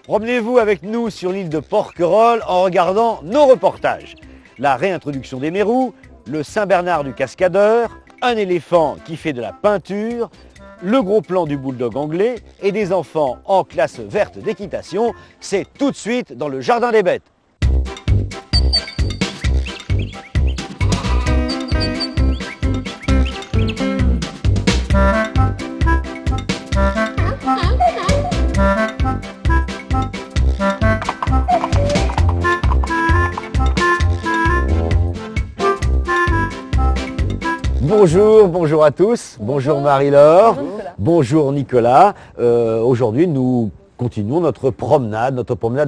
Promenez-vous avec nous sur l'île de Porquerolles en regardant nos reportages. La réintroduction des mérous, le Saint-Bernard du cascadeur, un éléphant qui fait de la peinture, le gros plan du bulldog anglais et des enfants en classe verte d'équitation. C'est tout de suite dans le Jardin des Bêtes. Bonjour à tous, bonjour Marie-Laure, bonjour Nicolas. Aujourd'hui nous continuons notre promenade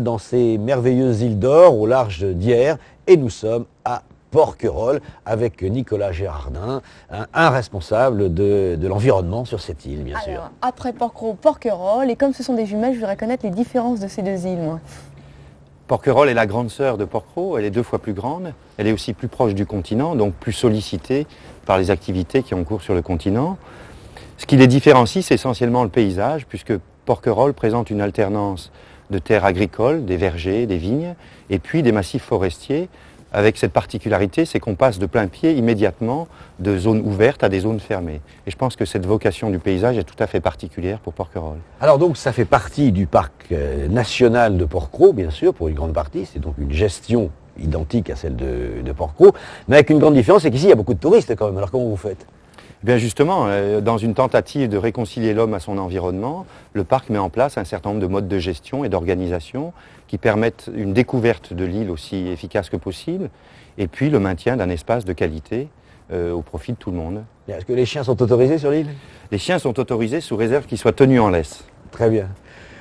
dans ces merveilleuses îles d'or au large d'Hyères et nous sommes à Porquerolles avec Nicolas Gérardin, un responsable de l'environnement sur cette île bien sûr. Après Porquerolles, et comme ce sont des jumelles, je voudrais connaître les différences de ces deux îles moi. Porquerolles est la grande sœur de Porquerolles, elle est 2 fois plus grande, elle est aussi plus proche du continent, donc plus sollicitée par les activités qui ont cours sur le continent. Ce qui les différencie, c'est essentiellement le paysage, puisque Porquerolles présente une alternance de terres agricoles, des vergers, des vignes, et puis des massifs forestiers, avec cette particularité, c'est qu'on passe de plein pied immédiatement de zones ouvertes à des zones fermées. Et je pense que cette vocation du paysage est tout à fait particulière pour Porquerolles. Alors donc ça fait partie du parc national de Porquerolles, bien sûr, pour une grande partie, c'est donc une gestion identique à celle de Porquerolles, mais avec une grande différence, c'est qu'ici il y a beaucoup de touristes quand même, alors comment vous faites ? Eh bien justement, dans une tentative de réconcilier l'homme à son environnement, le parc met en place un certain nombre de modes de gestion et d'organisation qui permettent une découverte de l'île aussi efficace que possible, et puis le maintien d'un espace de qualité au profit de tout le monde. Est-ce que les chiens sont autorisés sur l'île ? Les chiens sont autorisés sous réserve qu'ils soient tenus en laisse. Très bien.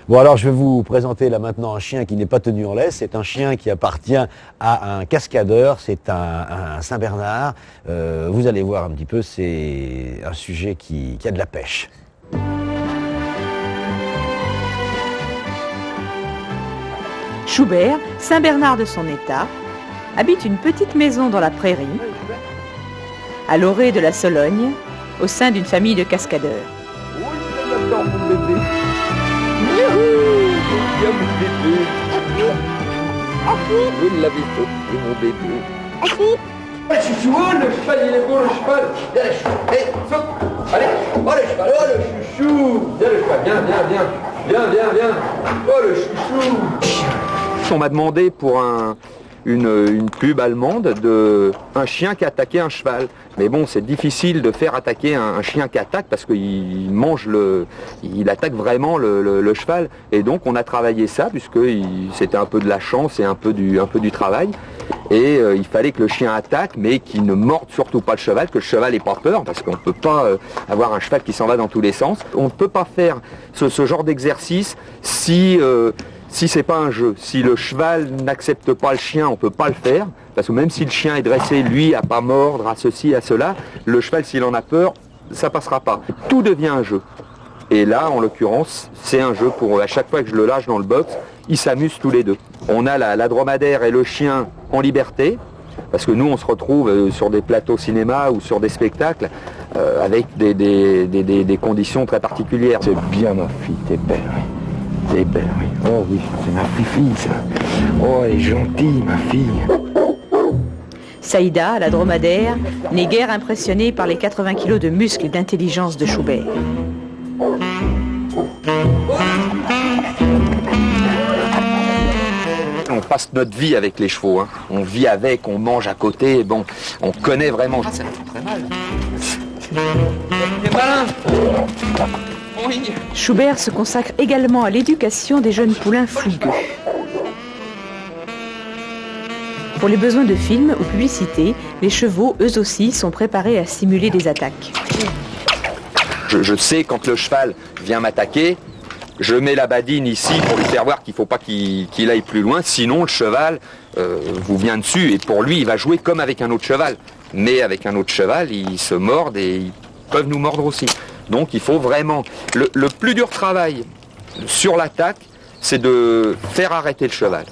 Bon alors je vais vous présenter là maintenant un chien qui n'est pas tenu en laisse, c'est un chien qui appartient à un cascadeur, c'est un Saint-Bernard. Vous allez voir un petit peu, c'est un sujet qui a de la pêche. Schubert, Saint-Bernard de son état, habite une petite maison dans la prairie, à l'orée de la Sologne, au sein d'une famille de cascadeurs. Oh, j'adore mon bébé. Vous l'avez fait, mon bébé. Le chouchou, le cheval, il est beau, le cheval. Viens, le cheval. Allez, saute. Allez, oh le cheval, oh le chouchou. Viens, le cheval, viens. Oh le chouchou. On m'a demandé pour une pub allemande un chien qui attaquait un cheval. Mais bon, c'est difficile de faire attaquer un chien qui attaque parce qu'il il attaque vraiment le cheval. Et donc on a travaillé ça puisque c'était un peu de la chance et un peu du travail. Et il fallait que le chien attaque mais qu'il ne morde surtout pas le cheval, que le cheval n'ait pas peur parce qu'on ne peut pas avoir un cheval qui s'en va dans tous les sens. On ne peut pas faire ce genre d'exercice si c'est pas un jeu. Si le cheval n'accepte pas le chien, on ne peut pas le faire. Parce que même si le chien est dressé, lui, à pas mordre, à ceci, à cela, le cheval, s'il en a peur, ça passera pas. Tout devient un jeu. Et là, en l'occurrence, c'est un jeu pour eux. À chaque fois que je le lâche dans le box, ils s'amusent tous les deux. On a la dromadaire et le chien en liberté. Parce que nous, on se retrouve sur des plateaux cinéma ou sur des spectacles avec des conditions très particulières. C'est bien ma fille, t'es belle, oui. C'est belle, oui. Oh oui, c'est ma fille, ça. Oh, elle est gentille, ma fille. Saïda, la dromadaire, n'est guère impressionnée par les 80 kilos de muscles et d'intelligence de Schubert. On passe notre vie avec les chevaux. Hein. On vit avec, on mange à côté. Bon, on connaît vraiment. Ah, ça fait très mal. T'es malin. Schubert se consacre également à l'éducation des jeunes poulains fougueux. Pour les besoins de films ou publicités, les chevaux, eux aussi, sont préparés à simuler des attaques. Je sais quand le cheval vient m'attaquer, je mets la badine ici pour lui faire voir qu'il ne faut pas qu'il aille plus loin, sinon le cheval vous vient dessus et pour lui, il va jouer comme avec un autre cheval. Mais avec un autre cheval, ils se mordent et ils peuvent nous mordre aussi. Donc il faut vraiment... Le plus dur travail sur l'attaque, c'est de faire arrêter le cheval.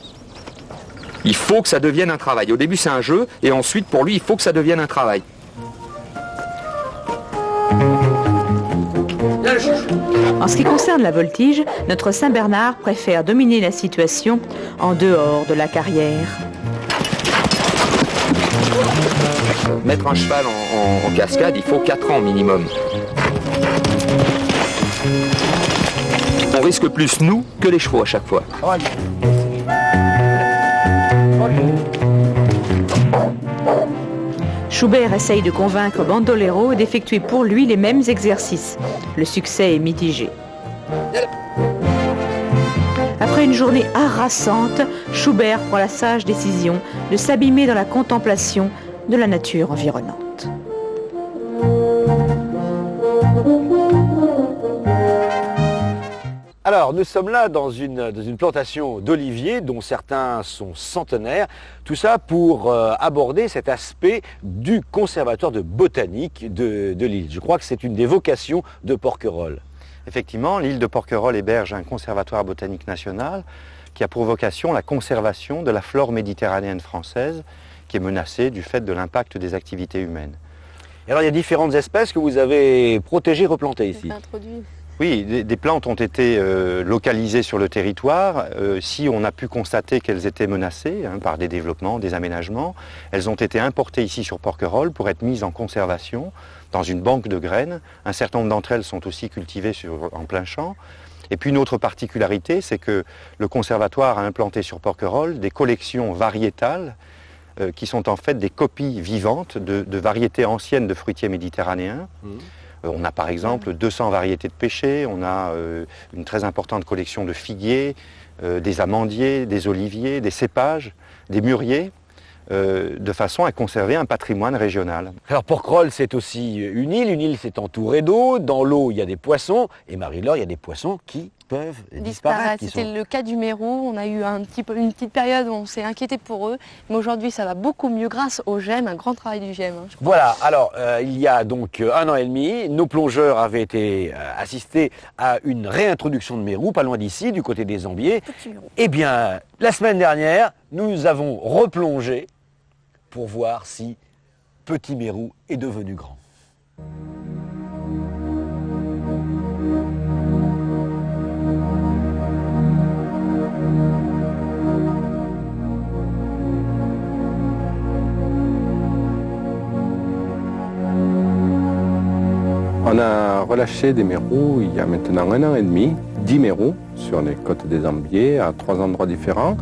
Il faut que ça devienne un travail. Au début, c'est un jeu, et ensuite, pour lui, il faut que ça devienne un travail. Viens, le chouchou. En ce qui concerne la voltige, notre Saint-Bernard préfère dominer la situation en dehors de la carrière. Mettre un cheval en cascade, il faut 4 ans minimum. On risque plus nous que les chevaux à chaque fois. Schubert essaye de convaincre Bandolero d'effectuer pour lui les mêmes exercices. Le succès est mitigé. Après une journée harassante, Schubert prend la sage décision de s'abîmer dans la contemplation de la nature environnante. Alors, nous sommes là dans une plantation d'oliviers dont certains sont centenaires. Tout ça pour aborder cet aspect du conservatoire de botanique de l'île. Je crois que c'est une des vocations de Porquerolles. Effectivement, l'île de Porquerolles héberge un conservatoire botanique national qui a pour vocation la conservation de la flore méditerranéenne française qui est menacée du fait de l'impact des activités humaines. Et alors, il y a différentes espèces que vous avez protégées, replantées ici. Oui, des plantes ont été localisées sur le territoire. Si on a pu constater qu'elles étaient menacées par des développements, des aménagements, elles ont été importées ici sur Porquerolles pour être mises en conservation dans une banque de graines. Un certain nombre d'entre elles sont aussi cultivées en plein champ. Et puis une autre particularité, c'est que le conservatoire a implanté sur Porquerolles des collections variétales qui sont en fait des copies vivantes de variétés anciennes de fruitiers méditerranéens. On a par exemple 200 variétés de pêchers, on a une très importante collection de figuiers, des amandiers, des oliviers, des cépages, des mûriers, de façon à conserver un patrimoine régional. Alors Porquerolles, c'est aussi une île c'est entouré d'eau, dans l'eau il y a des poissons, et Marie-Laure, il y a des poissons qui peuvent disparaître. C'était le cas du Mérou, on a eu une petite période où on s'est inquiété pour eux, mais aujourd'hui ça va beaucoup mieux grâce au GEM, un grand travail du GEM. Voilà, alors il y a donc 1 an et demi, nos plongeurs avaient été assistés à une réintroduction de Mérou, pas loin d'ici, du côté des Ambiers. Eh bien, la semaine dernière, nous avons replongé pour voir si Petit Mérou est devenu grand. On a relâché des mérous il y a maintenant 1 an et demi, 10 mérous sur les côtes des Ambiers à 3 endroits différents.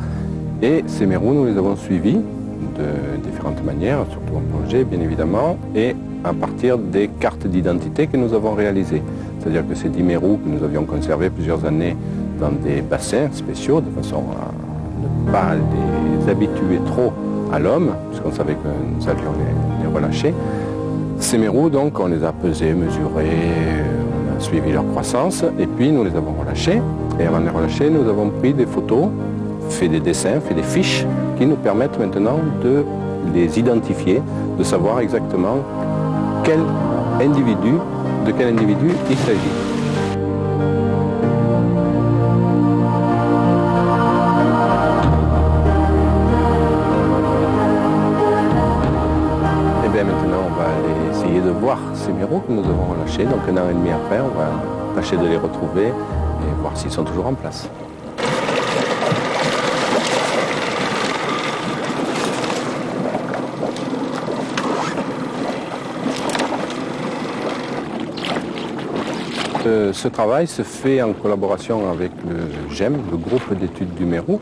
Et ces mérous, nous les avons suivis de différentes manières, surtout en plongée bien évidemment, et à partir des cartes d'identité que nous avons réalisées. C'est-à-dire que ces 10 mérous que nous avions conservés plusieurs années dans des bassins spéciaux, de façon à ne pas les habituer trop à l'homme, puisqu'on savait que nous allions les relâcher. Ces mérous, donc, on les a pesés, mesurés, on a suivi leur croissance, et puis nous les avons relâchés. Et avant de les relâcher, nous avons pris des photos, fait des dessins, fait des fiches, qui nous permettent maintenant de les identifier, de savoir exactement de quel individu il s'agit. Et bien maintenant, on va aller essayer de voir ces mérous que nous avons relâchés. Donc 1 an et demi après, on va tâcher de les retrouver et voir s'ils sont toujours en place. Ce travail se fait en collaboration avec le GEM, le groupe d'études du Mérou,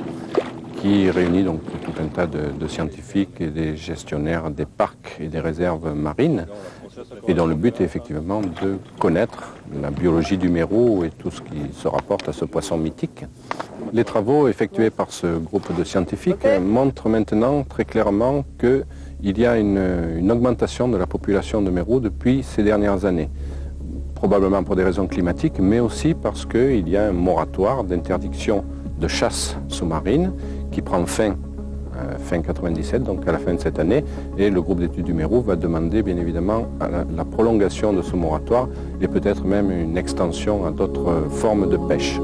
qui réunit donc tout un tas de scientifiques et des gestionnaires des parcs et des réserves marines, et dont le but est effectivement de connaître la biologie du Mérou et tout ce qui se rapporte à ce poisson mythique. Les travaux effectués par ce groupe de scientifiques montrent maintenant très clairement qu'il y a une augmentation de la population de Mérou depuis ces dernières années. Probablement pour des raisons climatiques, mais aussi parce qu'il y a un moratoire d'interdiction de chasse sous-marine qui prend fin 97, donc à la fin de cette année, et le groupe d'études du Mérou va demander bien évidemment la prolongation de ce moratoire et peut-être même une extension à d'autres formes de pêche.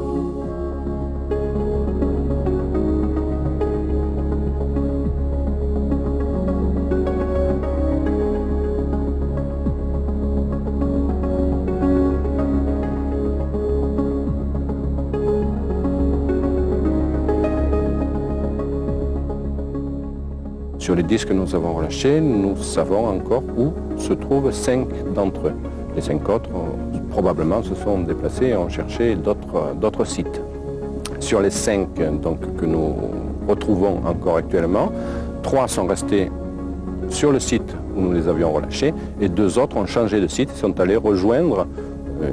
Sur les 10 que nous avons relâchés, nous savons encore où se trouvent 5 d'entre eux. Les 5 autres, probablement, se sont déplacés et ont cherché d'autres sites. Sur les 5 donc, que nous retrouvons encore actuellement, 3 sont restés sur le site où nous les avions relâchés et 2 autres ont changé de site et sont allés rejoindre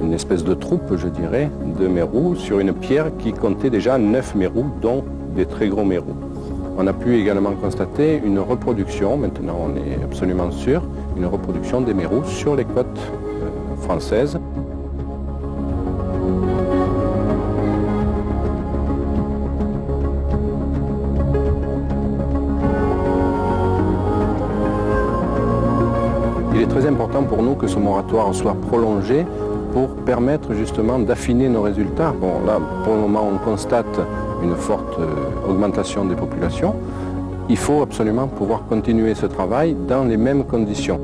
une espèce de troupe, je dirais, de mérous sur une pierre qui comptait déjà 9 mérous, dont des très gros mérous. On a pu également constater une reproduction, maintenant on est absolument sûr, une reproduction des mérous sur les côtes françaises. Il est très important pour nous que ce moratoire soit prolongé pour permettre justement d'affiner nos résultats. Bon, là, pour le moment, on constate une forte augmentation des populations. Il faut absolument pouvoir continuer ce travail dans les mêmes conditions.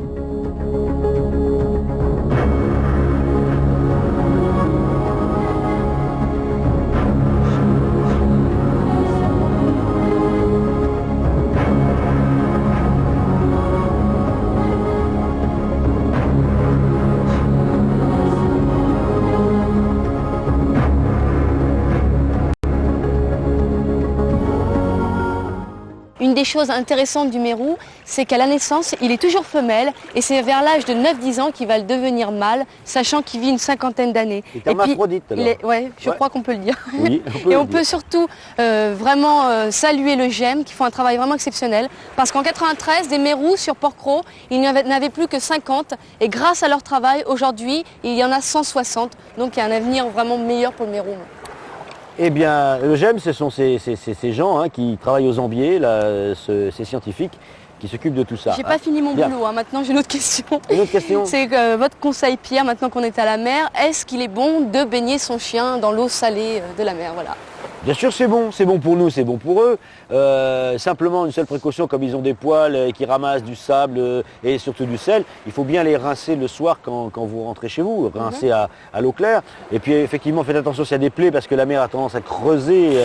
Une des choses intéressantes du mérou, c'est qu'à la naissance, il est toujours femelle et c'est vers l'âge de 9-10 ans qu'il va le devenir mâle, sachant qu'il vit une cinquantaine d'années. Il est hermaphrodite, alors. Ouais, je crois qu'on peut le dire. Oui, Et on peut surtout vraiment saluer le GEM, qui font un travail vraiment exceptionnel, parce qu'en 93, des mérous sur Porquerolles, il n'y en avait plus que 50, et grâce à leur travail, aujourd'hui, il y en a 160, donc il y a un avenir vraiment meilleur pour le mérou. Eh bien, le GEM, ce sont ces gens qui travaillent aux ambiers, là, ces scientifiques qui s'occupent de tout ça. J'ai pas fini mon boulot, maintenant j'ai une autre question. Une autre question? C'est votre conseil, Pierre, maintenant qu'on est à la mer, est-ce qu'il est bon de baigner son chien dans l'eau salée de la mer? Voilà. Bien sûr, c'est bon pour nous, c'est bon pour eux. Simplement, une seule précaution, comme ils ont des poils qui ramassent du sable et surtout du sel, il faut bien les rincer le soir quand vous rentrez chez vous, rincer à l'eau claire. Et puis effectivement, faites attention s'il y a des plaies, parce que la mer a tendance à creuser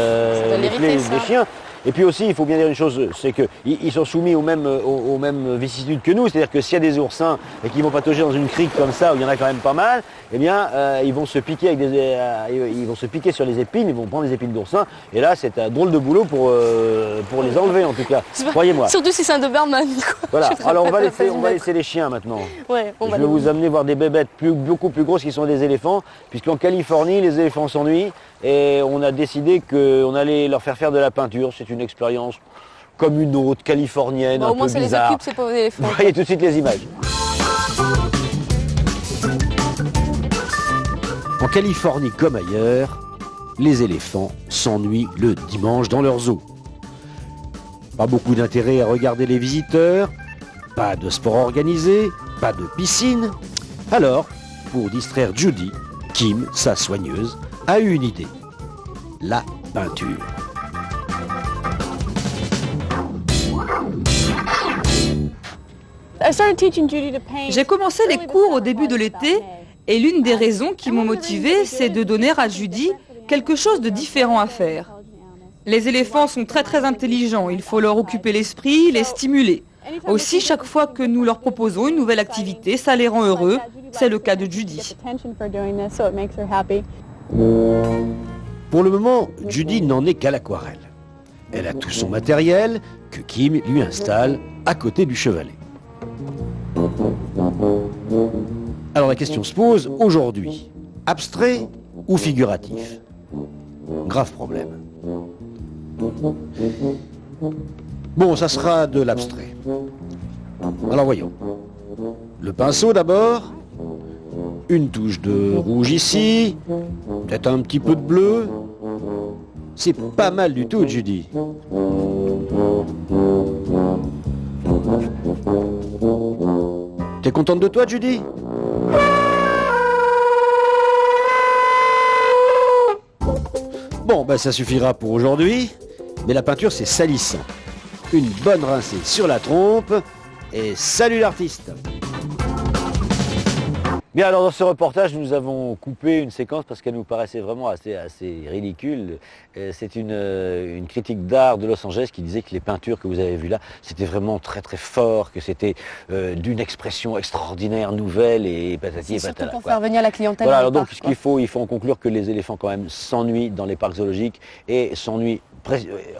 les plaies des chiens. Et puis aussi, il faut bien dire une chose, c'est qu'ils sont soumis aux mêmes vicissitudes que nous. C'est-à-dire que s'il y a des oursins et qu'ils vont patauger dans une crique comme ça, où il y en a quand même pas mal, eh bien, ils vont se piquer ils vont se piquer sur les épines, ils vont prendre des épines d'oursin. Et là, c'est un drôle de boulot pour les enlever, en tout cas. Croyez-moi. Surtout si c'est un Doberman. Voilà. Alors, on va laisser les chiens maintenant. Ouais, je vais vous amener voir des bébêtes beaucoup plus grosses qui sont des éléphants, puisqu'en Californie, les éléphants s'ennuient. Et on a décidé qu'on allait leur faire de la peinture. C'est une expérience comme une autre, californienne, un peu bizarre. Au moins ça les occupe, ces pauvres éléphants. Vous voyez tout de suite les images. En Californie comme ailleurs, les éléphants s'ennuient le dimanche dans leur zoo. Pas beaucoup d'intérêt à regarder les visiteurs, pas de sport organisé, pas de piscine. Alors, pour distraire Judy, Kim, sa soigneuse, a eu une idée. La peinture. J'ai commencé les cours au début de l'été et l'une des raisons qui m'ont motivée, c'est de donner à Judy quelque chose de différent à faire. Les éléphants sont très intelligents, il faut leur occuper l'esprit, les stimuler. Aussi, chaque fois que nous leur proposons une nouvelle activité, ça les rend heureux. C'est le cas de Judy. Pour le moment, Judy n'en est qu'à l'aquarelle. Elle a tout son matériel que Kim lui installe à côté du chevalet. Alors la question se pose aujourd'hui, abstrait ou figuratif? Grave problème. Bon, ça sera de l'abstrait. Alors voyons. Le pinceau d'abord, une touche de rouge ici, peut-être un petit peu de bleu. C'est pas mal du tout, Judy. T'es contente de toi, Judy? Bon, ben ça suffira pour aujourd'hui. Mais la peinture, c'est salissant. Une bonne rincée sur la trompe. Et salut l'artiste! Bien, alors dans ce reportage, nous avons coupé une séquence parce qu'elle nous paraissait vraiment assez ridicule. C'est une critique d'art de Los Angeles qui disait que les peintures que vous avez vues là, c'était vraiment très très fort, que c'était d'une expression extraordinaire, nouvelle et patati et patata. Surtout pour faire venir la clientèle. Voilà, alors donc il faut en conclure que les éléphants quand même s'ennuient dans les parcs zoologiques et s'ennuient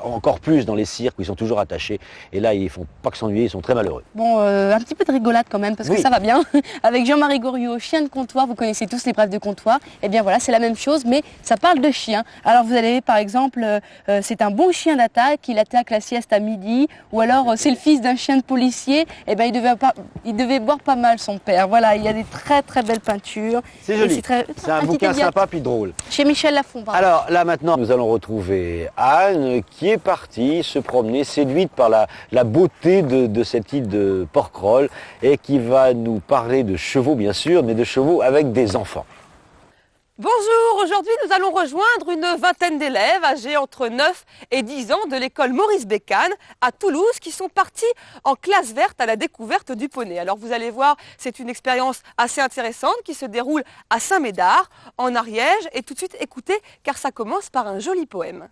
encore plus dans les cirques où ils sont toujours attachés. Et là, ils font pas que s'ennuyer, ils sont très malheureux. Bon, un petit peu de rigolade quand même, parce que ça va bien. Avec Jean-Marie Goriot, chien de comptoir, vous connaissez tous les brèves de comptoir. Eh bien voilà, c'est la même chose, mais ça parle de chien. Alors vous allez, par exemple, c'est un bon chien d'attaque, il attaque la sieste à midi, ou alors c'est le fils d'un chien de policier. Eh bien il devait boire pas mal son père. Voilà, il y a des très très belles peintures. C'est joli, c'est un bouquin sympa puis drôle. Chez Michel Lafon. Alors là maintenant, nous allons retrouver Anne qui est partie se promener, séduite par la beauté de cette île de Porquerolles et qui va nous parler de chevaux bien sûr, mais de chevaux avec des enfants. Bonjour, aujourd'hui nous allons rejoindre une vingtaine d'élèves âgés entre 9 et 10 ans de l'école Maurice Bécane à Toulouse qui sont partis en classe verte à la découverte du poney. Alors vous allez voir, c'est une expérience assez intéressante qui se déroule à Saint-Médard, en Ariège, et tout de suite écoutez car ça commence par un joli poème.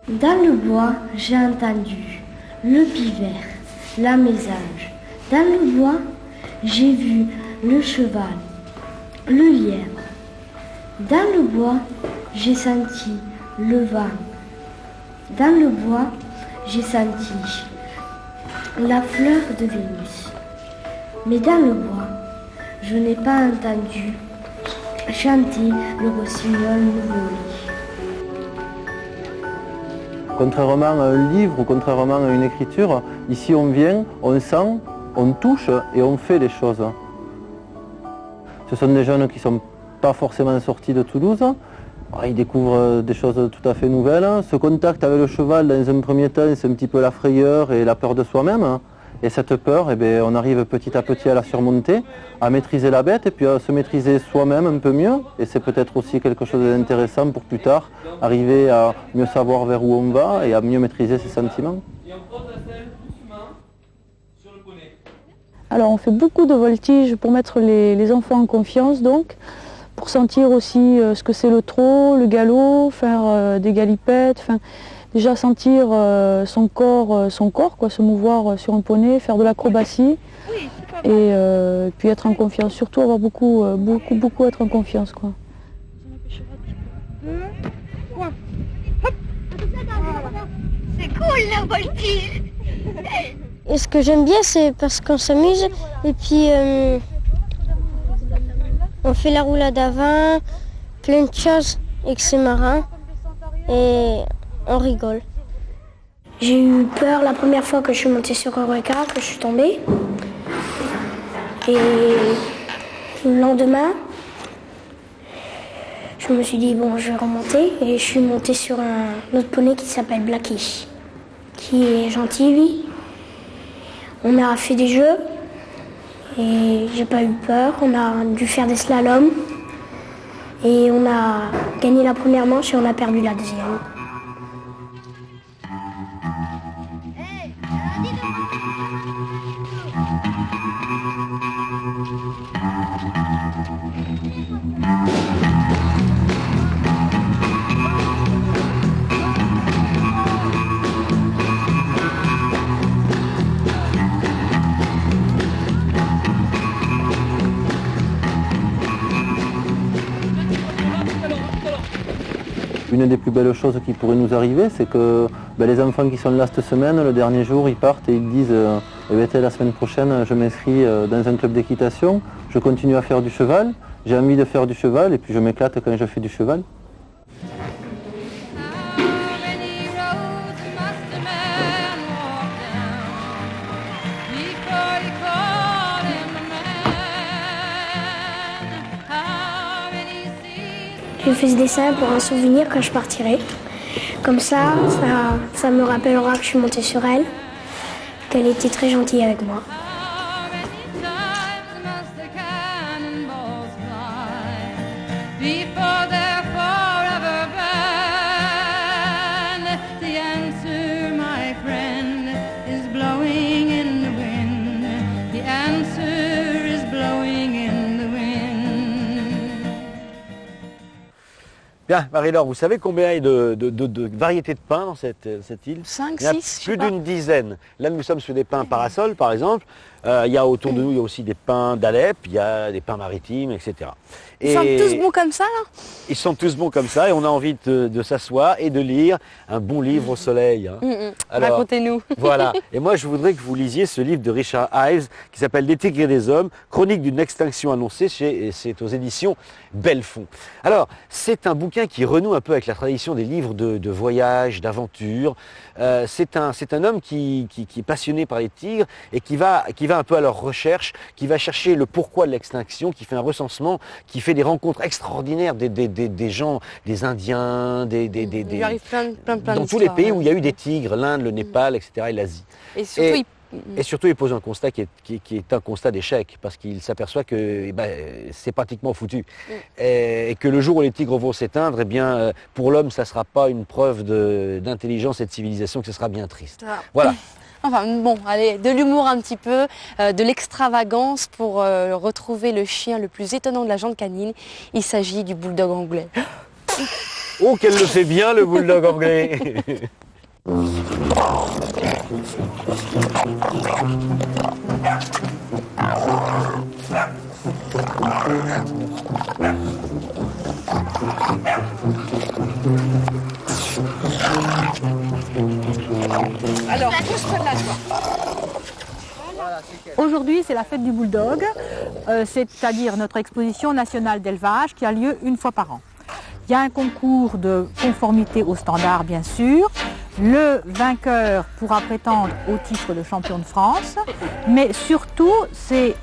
Dans le bois, j'ai entendu le pivert, la mésange. Dans le bois, j'ai vu le cheval, le lièvre. Dans le bois, j'ai senti le vent. Dans le bois, j'ai senti la fleur de Vénus. Mais dans le bois, je n'ai pas entendu chanter le rossignol nouveau-né. Contrairement à un livre ou contrairement à une écriture, ici on vient, on sent, on touche et on fait les choses. Ce sont des jeunes qui ne sont pas forcément sortis de Toulouse. Ils découvrent des choses tout à fait nouvelles. Ce contact avec le cheval, dans un premier temps, c'est un petit peu la frayeur et la peur de soi-même. Et cette peur, on arrive petit à petit à la surmonter, à maîtriser la bête et puis à se maîtriser soi-même un peu mieux. Et c'est peut-être aussi quelque chose d'intéressant pour plus tard, arriver à mieux savoir vers où on va et à mieux maîtriser ses sentiments. Alors on fait beaucoup de voltiges pour mettre les enfants en confiance, donc pour sentir aussi ce que c'est le trot, le galop, faire des galipettes, déjà sentir son corps quoi, se mouvoir sur un poney, faire de l'acrobatie et puis être en confiance, surtout avoir beaucoup être en confiance, quoi. C'est cool la voltige. Et ce que j'aime bien, c'est parce qu'on s'amuse et puis on fait la roulade avant, plein de choses et que c'est marrant et on rigole. J'ai eu peur la première fois que je suis montée sur Eureka, que je suis tombée. Et le lendemain, je me suis dit bon, je vais remonter et je suis montée sur un autre poney qui s'appelle Blackie, qui est gentil lui. On a fait des jeux et j'ai pas eu peur. On a dû faire des slaloms et on a gagné la première manche et on a perdu la deuxième. Une des plus belles choses qui pourrait nous arriver, c'est que les enfants qui sont là cette semaine, le dernier jour, ils partent et ils disent la semaine prochaine, je m'inscris dans un club d'équitation, je continue à faire du cheval, j'ai envie de faire du cheval et puis je m'éclate quand je fais du cheval. Je fais ce dessin pour un souvenir quand je partirai. Comme ça me rappellera que je suis montée sur elle, qu'elle était très gentille avec moi. Bien, Marie-Laure, vous savez combien il y a de variétés de pins dans cette île? 5, Il y a 6, plus d'une dizaine. Là, nous sommes sur des pins parasols, par exemple. Il y a autour de nous, il y a aussi des pins d'Alep, il y a des pins maritimes, etc. Ils sont tous bons comme ça, là? Ils sont tous bons comme ça et on a envie de s'asseoir et de lire un bon livre au soleil. Hein. Alors, racontez-nous. Voilà. Et moi, je voudrais que vous lisiez ce livre de Richard Ives qui s'appelle Des tigres et des hommes, chronique d'une extinction annoncée. C'est aux éditions Belfond. Alors, c'est un bouquin qui renoue un peu avec la tradition des livres de voyage, d'aventure. C'est un homme qui est passionné par les tigres et qui va un peu à leur recherche, qui va chercher le pourquoi de l'extinction, qui fait un recensement, qui fait des rencontres extraordinaires des gens, des Indiens, Il lui arrive plein dans tous les pays où il y a eu des tigres, l'Inde, le Népal, etc. et l'Asie. Et surtout, il pose un constat qui est un constat d'échec, parce qu'il s'aperçoit que c'est pratiquement foutu. Et que le jour où les tigres vont s'éteindre, eh bien, pour l'homme, ça ne sera pas une preuve d'intelligence et de civilisation, que ce sera bien triste. Voilà. Enfin bon, allez, de l'humour un petit peu, de l'extravagance pour retrouver le chien le plus étonnant de la jante canine. Il s'agit du bulldog anglais. Oh, qu'elle le fait bien, le bulldog anglais. Alors, aujourd'hui, c'est la fête du bulldog, c'est-à-dire notre exposition nationale d'élevage qui a lieu une fois par an. Il y a un concours de conformité aux standards, bien sûr. Le vainqueur pourra prétendre au titre de champion de France, mais surtout, c'est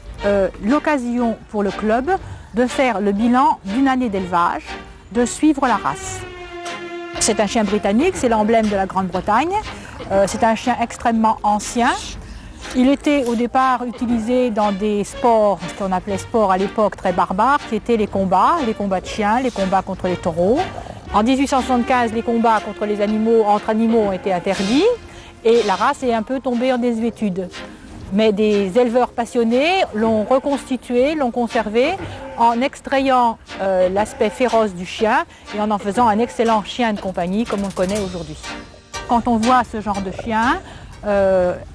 l'occasion pour le club de faire le bilan d'une année d'élevage, de suivre la race. C'est un chien britannique, c'est l'emblème de la Grande-Bretagne. C'est un chien extrêmement ancien. Il était au départ utilisé dans des sports, ce qu'on appelait sports à l'époque très barbares, qui étaient les combats de chiens, les combats contre les taureaux. En 1875, les combats contre les animaux, entre animaux ont été interdits et la race est un peu tombée en désuétude. Mais des éleveurs passionnés l'ont reconstitué, l'ont conservé en extrayant l'aspect féroce du chien et en faisant un excellent chien de compagnie comme on le connaît aujourd'hui. Quand on voit ce genre de chien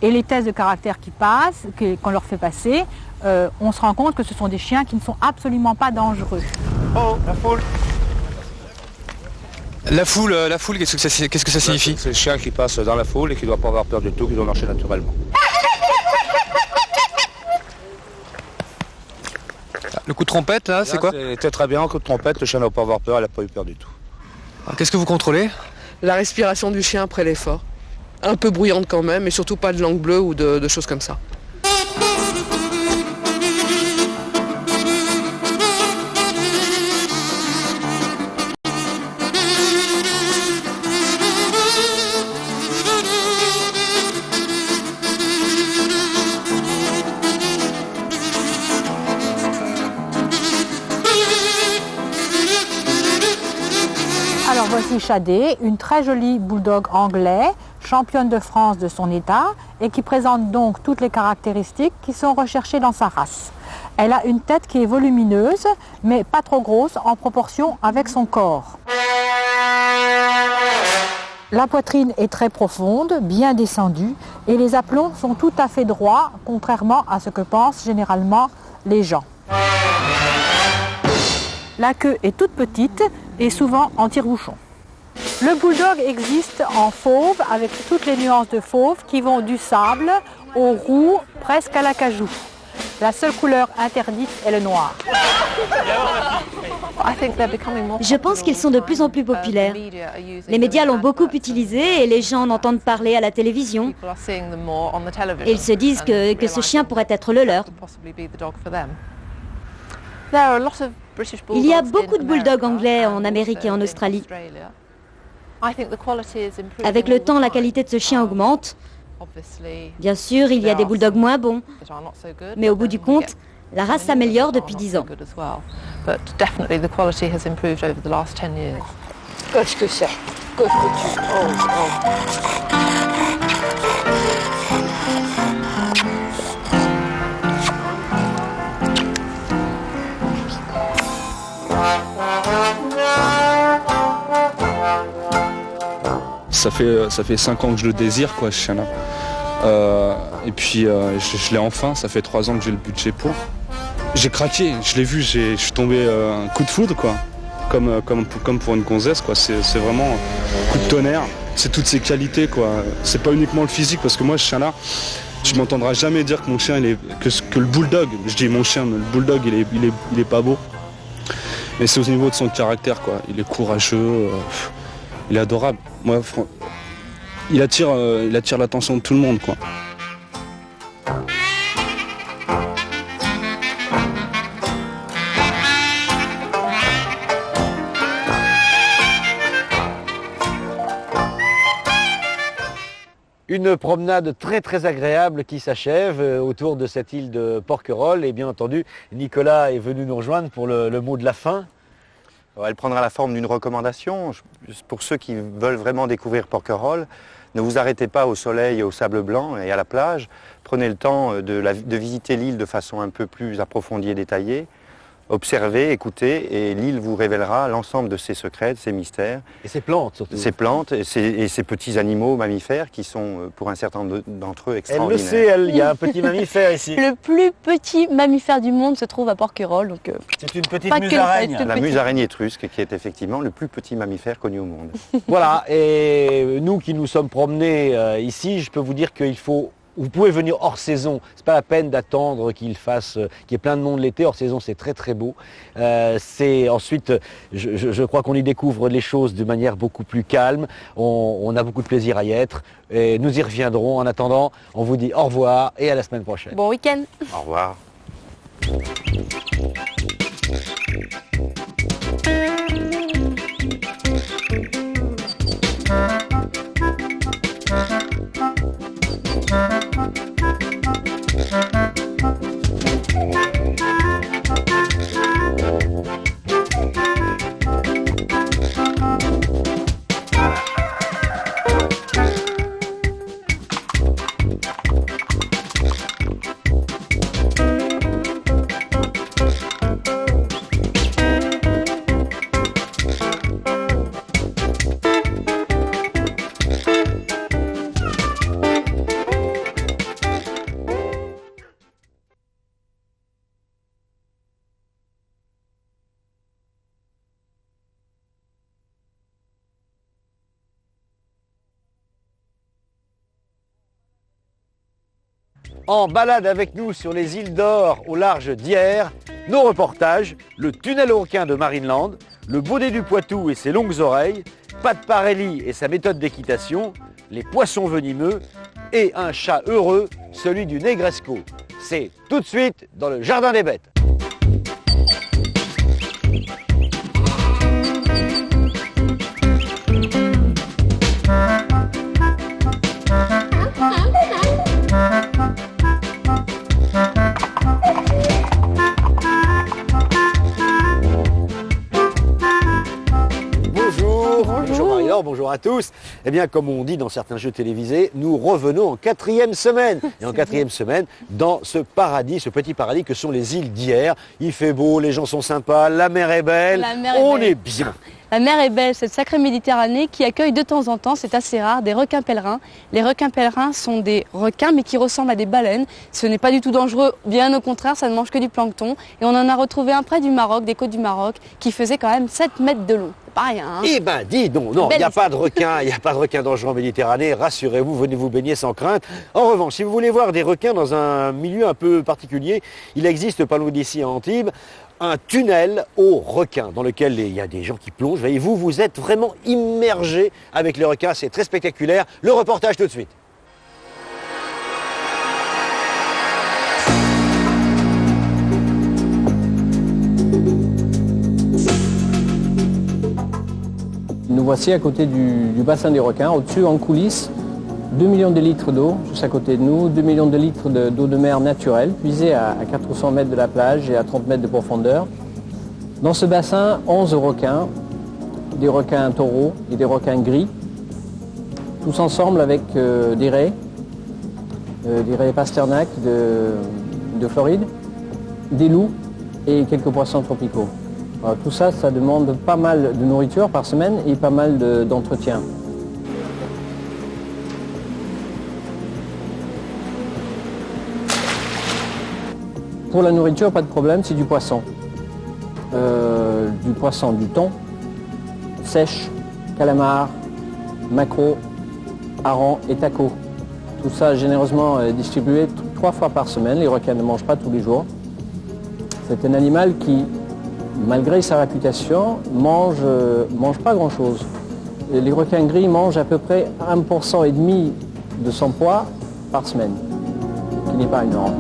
et les tests de caractère qui passent, qu'on leur fait passer, on se rend compte que ce sont des chiens qui ne sont absolument pas dangereux. Oh, la foule! La foule, qu'est-ce que ça signifie? C'est le chien qui passe dans la foule et qui ne doit pas avoir peur du tout, qui doit marcher naturellement. Le coup de trompette, là, c'est quoi? C'était très bien, un coup de trompette, le chien ne doit pas avoir peur, elle n'a pas eu peur du tout. Qu'est-ce que vous contrôlez? La respiration du chien après l'effort. Un peu bruyante quand même, et surtout pas de langue bleue ou de choses comme ça. Alors voici Shadé, une très jolie bulldog anglais, championne de France de son état et qui présente donc toutes les caractéristiques qui sont recherchées dans sa race. Elle a une tête qui est volumineuse, mais pas trop grosse en proportion avec son corps. La poitrine est très profonde, bien descendue, et les aplombs sont tout à fait droits, contrairement à ce que pensent généralement les gens. La queue est toute petite et souvent en tire-bouchon. Le bulldog existe en fauve avec toutes les nuances de fauve qui vont du sable au roux presque à l'acajou. La seule couleur interdite est le noir. Je pense qu'ils sont de plus en plus populaires. Les médias l'ont beaucoup utilisé et les gens en entendent parler à la télévision. Et ils se disent que ce chien pourrait être le leur. Il y a beaucoup de bulldogs anglais en Amérique et en Australie. Avec le temps, la qualité de ce chien augmente. Bien sûr, il y a des bulldogs moins bons, mais au bout du compte, la race s'améliore depuis 10 ans. Qu'est-ce que c'est? ça fait 5 ans que je le désire, quoi, ce chien-là. Et puis je l'ai enfin, ça fait 3 ans que j'ai le budget pour. J'ai craqué, je l'ai vu, je suis tombé un coup de foudre, quoi. Comme pour une gonzesse, quoi. C'est vraiment un coup de tonnerre. C'est toutes ses qualités, quoi. C'est pas uniquement le physique, parce que moi, ce chien-là, tu m'entendras jamais dire que mon chien, que le bulldog, je dis mon chien, mais le bulldog, il est pas beau. Mais c'est au niveau de son caractère, quoi. Il est courageux, il est adorable. Moi, il attire l'attention de tout le monde, quoi. Une promenade très très agréable qui s'achève autour de cette île de Porquerolles. Et bien entendu, Nicolas est venu nous rejoindre pour le mot de la fin. Elle prendra la forme d'une recommandation. Pour ceux qui veulent vraiment découvrir Porquerolles, ne vous arrêtez pas au soleil, au sable blanc et à la plage. Prenez le temps de visiter l'île de façon un peu plus approfondie et détaillée. Observez, écoutez, et l'île vous révélera l'ensemble de ses secrets, de ses mystères. Et ses plantes surtout. Ses plantes et ses petits animaux mammifères qui sont, pour un certain nombre d'entre eux, extraordinaires. Elle le sait, il y a un petit mammifère ici. Le plus petit mammifère du monde se trouve à Porquerolles. C'est une petite musaraigne. La musaraigne étrusque, qui est effectivement le plus petit mammifère connu au monde. Voilà, et nous qui nous sommes promenés ici, je peux vous dire qu'il faut... Vous pouvez venir hors saison, c'est pas la peine d'attendre qu'il y ait plein de monde l'été. Hors saison, c'est très très beau. Ensuite, je crois qu'on y découvre les choses de manière beaucoup plus calme. On a beaucoup de plaisir à y être et nous y reviendrons. En attendant, on vous dit au revoir et à la semaine prochaine. Bon week-end. Au revoir. En balade avec nous sur les îles d'Or au large d'Hyères, nos reportages, le tunnel aux requins de Marineland, le baudet du Poitou et ses longues oreilles, Pat Parelli et sa méthode d'équitation, les poissons venimeux et un chat heureux, celui du Negresco. C'est tout de suite dans le Jardin des Bêtes. Bonjour à tous. Eh bien, comme on dit dans certains jeux télévisés, nous revenons en 4e semaine. Et en 4e semaine, dans ce paradis, ce petit paradis que sont les îles d'Hyères. Il fait beau, les gens sont sympas, la mer est belle, on est bien. La mer est belle, cette sacrée Méditerranée qui accueille de temps en temps, c'est assez rare, des requins pèlerins. Les requins pèlerins sont des requins mais qui ressemblent à des baleines. Ce n'est pas du tout dangereux, bien au contraire, ça ne mange que du plancton. Et on en a retrouvé un près du Maroc, des côtes du Maroc, qui faisait quand même 7 mètres de long. C'est pas rien. Hein. Eh ben dis donc, non, il n'y a pas de requins, il n'y a pas de requins dangereux en Méditerranée, rassurez-vous, venez vous baigner sans crainte. En revanche, si vous voulez voir des requins dans un milieu un peu particulier, il existe pas loin d'ici à Antibes, un tunnel aux requins dans lequel il y a des gens qui plongent. Voyez-vous, vous êtes vraiment immergés avec les requins, c'est très spectaculaire. Le reportage tout de suite. Nous voici à côté du bassin des requins, au-dessus en coulisses, 2 millions de litres d'eau, juste à côté de nous, 2 millions de litres d'eau de mer naturelle, puisée à 400 mètres de la plage et à 30 mètres de profondeur. Dans ce bassin, 11 requins, des requins taureaux et des requins gris, tous ensemble avec des raies Pasternak de Floride, des loups et quelques poissons tropicaux. Alors, tout ça, ça demande pas mal de nourriture par semaine et pas mal d'entretien. Pour la nourriture, pas de problème, c'est du poisson. Du thon, sèche, calamar, maquereau, hareng et taco. Tout ça généreusement distribué 3 fois par semaine. Les requins ne mangent pas tous les jours. C'est un animal qui, malgré sa réputation, mange pas grand-chose. Les requins gris mangent à peu près 1,5% de son poids par semaine, ce qui n'est pas énorme.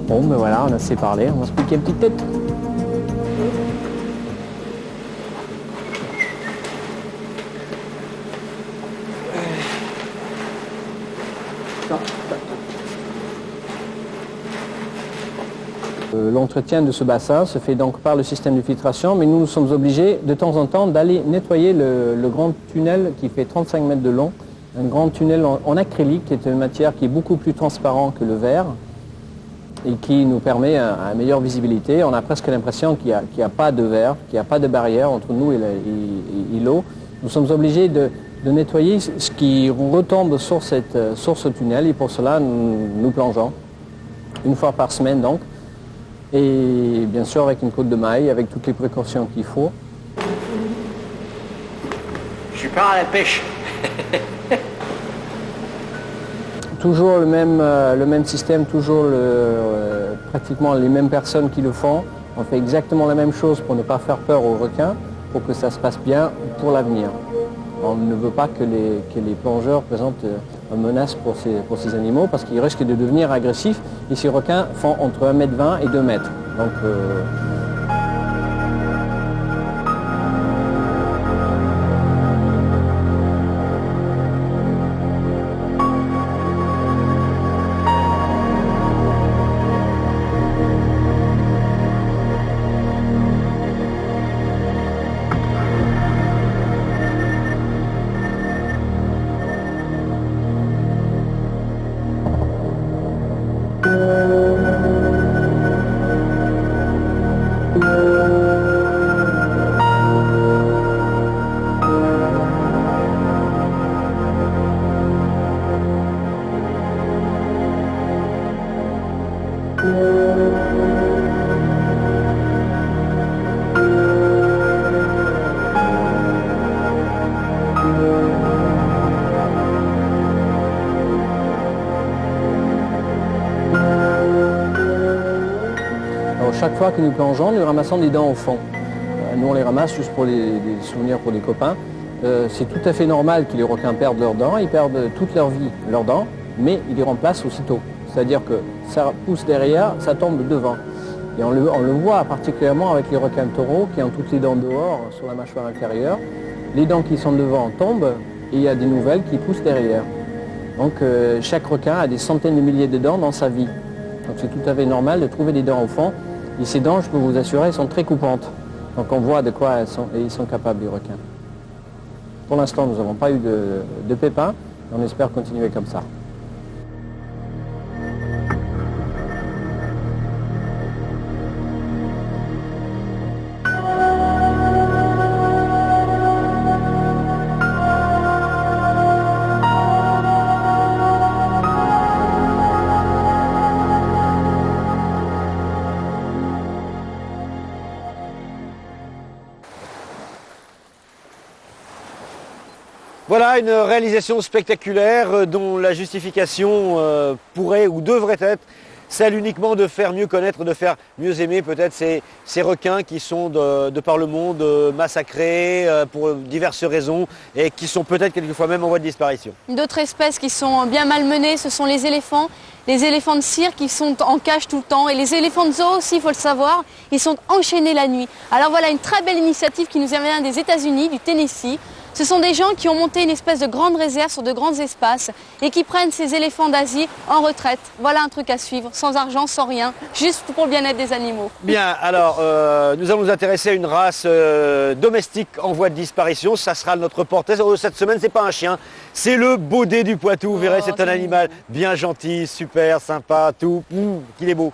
Bon, ben voilà, on a assez parlé, on va se piquer une petite tête. L'entretien de ce bassin se fait donc par le système de filtration, mais nous sommes obligés de temps en temps d'aller nettoyer le grand tunnel qui fait 35 mètres de long, un grand tunnel en acrylique qui est une matière qui est beaucoup plus transparente que le verre et qui nous permet une meilleure visibilité. On a presque l'impression qu'il n'y a pas de verre, qu'il n'y a pas de barrière entre nous et l'eau. Nous sommes obligés de nettoyer ce qui retombe sur ce tunnel et pour cela nous plongeons une fois par semaine donc. Et bien sûr avec une côte de maille, avec toutes les précautions qu'il faut. Je suis pas à la pêche. Toujours le même système, toujours pratiquement les mêmes personnes qui le font. On fait exactement la même chose pour ne pas faire peur aux requins, pour que ça se passe bien pour l'avenir. On ne veut pas que les plongeurs présentent une menace pour ces animaux parce qu'ils risquent de devenir agressifs. Et ces requins font entre 1,20 m et 2 mètres. Donc, chaque fois que nous plongeons, nous ramassons des dents au fond. Nous, on les ramasse juste pour des souvenirs pour des copains. C'est tout à fait normal que les requins perdent leurs dents. Ils perdent toute leur vie leurs dents, mais ils les remplacent aussitôt. C'est-à-dire que ça pousse derrière, ça tombe devant. Et on le voit particulièrement avec les requins taureaux qui ont toutes les dents dehors sur la mâchoire inférieure. Les dents qui sont devant tombent et il y a des nouvelles qui poussent derrière. Donc chaque requin a des centaines de milliers de dents dans sa vie. Donc c'est tout à fait normal de trouver des dents au fond. Et ces dents, je peux vous assurer, sont très coupantes. Donc on voit de quoi ils sont capables, les requins. Pour l'instant, nous n'avons pas eu de pépins. On espère continuer comme ça. Voilà une réalisation spectaculaire dont la justification pourrait ou devrait être celle uniquement de faire mieux connaître, de faire mieux aimer peut-être ces requins qui sont de par le monde massacrés pour diverses raisons et qui sont peut-être quelquefois même en voie de disparition. D'autres espèces qui sont bien malmenées, ce sont les éléphants de cire qui sont en cage tout le temps et les éléphants de zoo aussi, il faut le savoir, ils sont enchaînés la nuit. Alors voilà une très belle initiative qui nous vient des États-Unis, du Tennessee. Ce sont des gens qui ont monté une espèce de grande réserve sur de grands espaces et qui prennent ces éléphants d'Asie en retraite. Voilà un truc à suivre, sans argent, sans rien, juste pour le bien-être des animaux. Bien, alors nous allons nous intéresser à une race domestique en voie de disparition. Ça sera notre portrait. Cette semaine, c'est pas un chien, c'est le baudet du Poitou. Vous verrez, c'est un animal bien gentil, super, sympa, tout, qu'il est beau.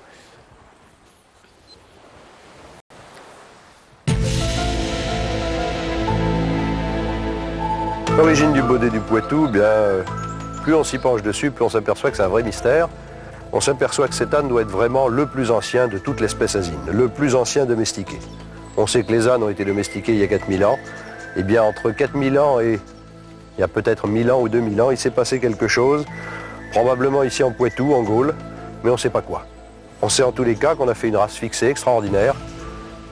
L'origine du baudet du Poitou, bien, plus on s'y penche dessus, plus on s'aperçoit que c'est un vrai mystère. On s'aperçoit que cet âne doit être vraiment le plus ancien de toute l'espèce asine, le plus ancien domestiqué. On sait que les ânes ont été domestiqués il y a 4000 ans. Eh bien, entre 4000 ans et il y a peut-être 1000 ans ou 2000 ans, il s'est passé quelque chose, probablement ici en Poitou, en Gaule, mais on ne sait pas quoi. On sait en tous les cas qu'on a fait une race fixée extraordinaire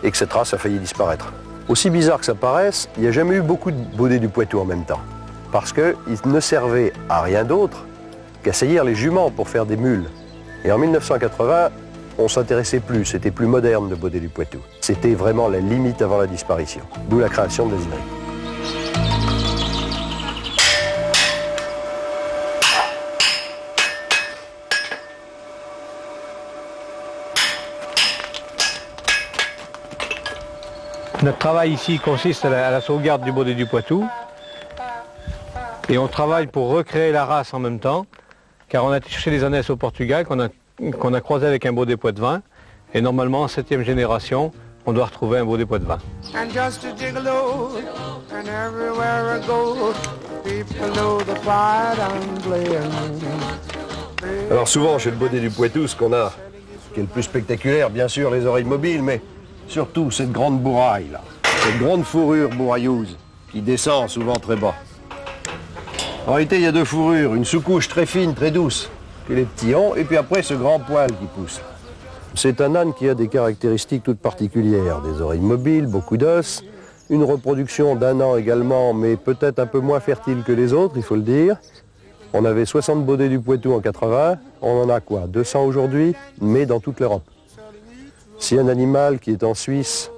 et que cette race a failli disparaître. Aussi bizarre que ça paraisse, il n'y a jamais eu beaucoup de baudets du Poitou en même temps, parce qu'ils ne servaient à rien d'autre qu'à saillir les juments pour faire des mules. Et en 1980, on ne s'intéressait plus, c'était plus moderne le baudet du Poitou. C'était vraiment la limite avant la disparition, d'où la création de l'asinerie. Notre travail ici consiste à la sauvegarde du baudet du Poitou. Et on travaille pour recréer la race en même temps, car on a été chercher des ânesses au Portugal qu'on a croisé avec un baudet poitevin. Et normalement, en 7e génération, on doit retrouver un baudet poitevin. Alors souvent, chez le baudet du Poitou, ce qu'on a, qui est le plus spectaculaire, bien sûr, les oreilles mobiles, mais surtout cette grande bourraille, là. Cette grande fourrure bourrailleuse, qui descend souvent très bas. En réalité, il y a deux fourrures, une sous-couche très fine, très douce, qui est les petillons, et puis après ce grand poil qui pousse. C'est un âne qui a des caractéristiques toutes particulières, des oreilles mobiles, beaucoup d'os, une reproduction d'un an également, mais peut-être un peu moins fertile que les autres, il faut le dire. On avait 60 baudets du Poitou en 80, on en a quoi, 200 aujourd'hui, mais dans toute l'Europe. Si un animal qui est en Suisse